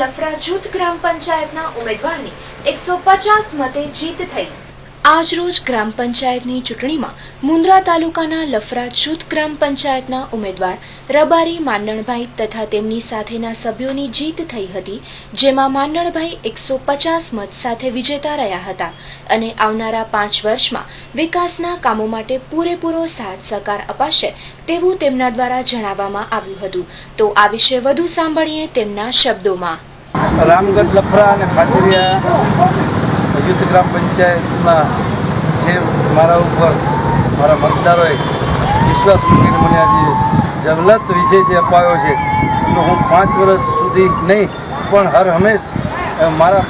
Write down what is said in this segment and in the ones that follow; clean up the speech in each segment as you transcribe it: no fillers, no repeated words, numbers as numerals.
લફરા જૂથ ગ્રામ પંચાયતના ઉમેદવારની 150 મતે જીત થઈ। આજરોજ ગ્રામ પંચાયતની ચૂંટણીમાં મુન્દ્રા તાલુકાના લફરા જૂથ ગ્રામ પંચાયતના ઉમેદવાર રબારી માંડણભાઈ તથા તેમની સાથેના સભ્યોની જીત થઈ હતી, જેમાં માંડણભાઈ 150 મત સાથે વિજેતા રહ્યા હતા અને આવનારા 5 વર્ષમાં વિકાસના કામો માટે પૂરેપૂરો સાથ સહકાર અપાશે તેવું તેમના દ્વારા જણાવવામાં આવ્યું હતું। તો આ વિશે વધુ સાંભળીએ તેમના શબ્દોમાં। રામગઢ લફરા અને ખાચરિયા યુથ ગ્રામ પંચાયતના જે મારા ઉપર મારા મતદારોએ વિશ્વાસ મૂકીને મને આજે જવલત વિજય જે અપાયો છે તો હું 5 વર્ષ સુધી નહીં પણ હર હંમેશ મારા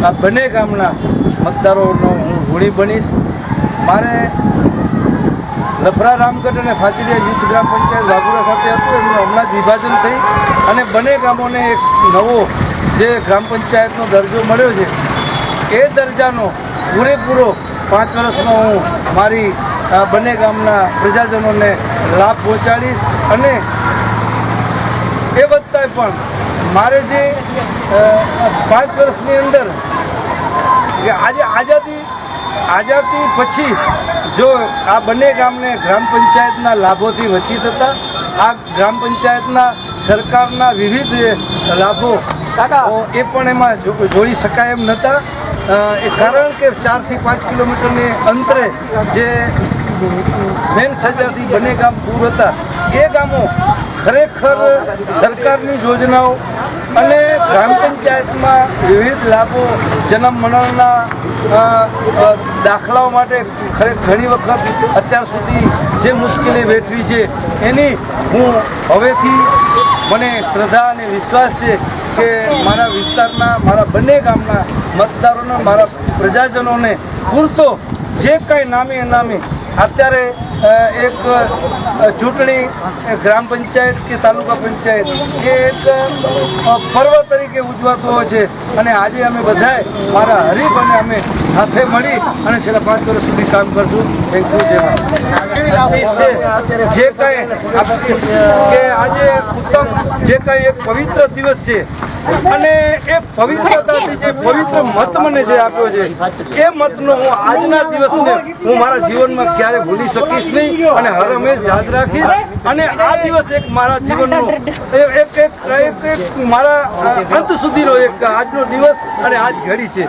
આ બંને ગામના મતદારોનો હું ઋણી બનીશ। મારે લફરા રામગઢ અને ખાચરિયા યુથ ગ્રામ પંચાયત વાઘોડા સાથે હતું, એમનું હમણાં જ વિભાજન થઈ અને બંને ગામોને એક નવો જે ગ્રામ પંચાયતનો દરજ્જો મળ્યો છે એ દરજ્જાનો પૂરેપૂરો 5 વર્ષનો હું મારી બંને ગામના પ્રજાજનોને લાભ પહોંચાડીશ અને એ બધાય પણ મારે જે 5 વર્ષની અંદર કે આજે આઝાદી પછી જો આ બંને ગામને ગ્રામ પંચાયતના લાભોથી વંચિત હતા, આ ગ્રામ પંચાયતના સરકારના વિવિધ લાભો એ પણ એમાં જોડી શકાય એમ નહોતા। એ કારણ કે 4 થી 5 કિલોમીટરની અંતરે જે મેન સજાથી બંને ગામ દૂર હતા, એ ગામો ખરેખર સરકારની યોજનાઓ અને ગ્રામ પંચાયતમાં વિવિધ લાભો જન્મ મરણના દાખલાઓ માટે ઘણી વખત અત્યાર સુધી જે મુશ્કેલી વેઠવી છે એની હું હવેથી મને શ્રદ્ધા અને વિશ્વાસ છે કે મારા વિસ્તારના મારા બંને ગામના મતદારોને મારા પ્રજાજનોને પૂરતો જે કંઈ નામે અનામે અત્યારે એક ચૂંટણી ગ્રામ પંચાયત કે તાલુકા પંચાયત એ એક પર્વ તરીકે ઉજવાતો હોય છે અને આજે અમે બધાએ મારા હરીફ અને અમે સાથે મળી અને છેલ્લા 5 વર્ષ સુધી કામ કરશું। Thank you. જે કંઈ કે આજે ઉત્તમ જે કંઈ એક પવિત્ર દિવસ છે અને એ પવિત્રતાથી જે પવિત્ર મત મને જે આપ્યો છે એ મતનો હું આજના દિવસને હું મારા જીવનમાં ક્યારે ભૂલી શકીશ નહીં અને હર હંમેશ યાદ રાખીશ અને આ દિવસ એક મારા જીવનનો એક મારા અંત સુધીનો એક આજનો દિવસ અને આજ ઘડી છે।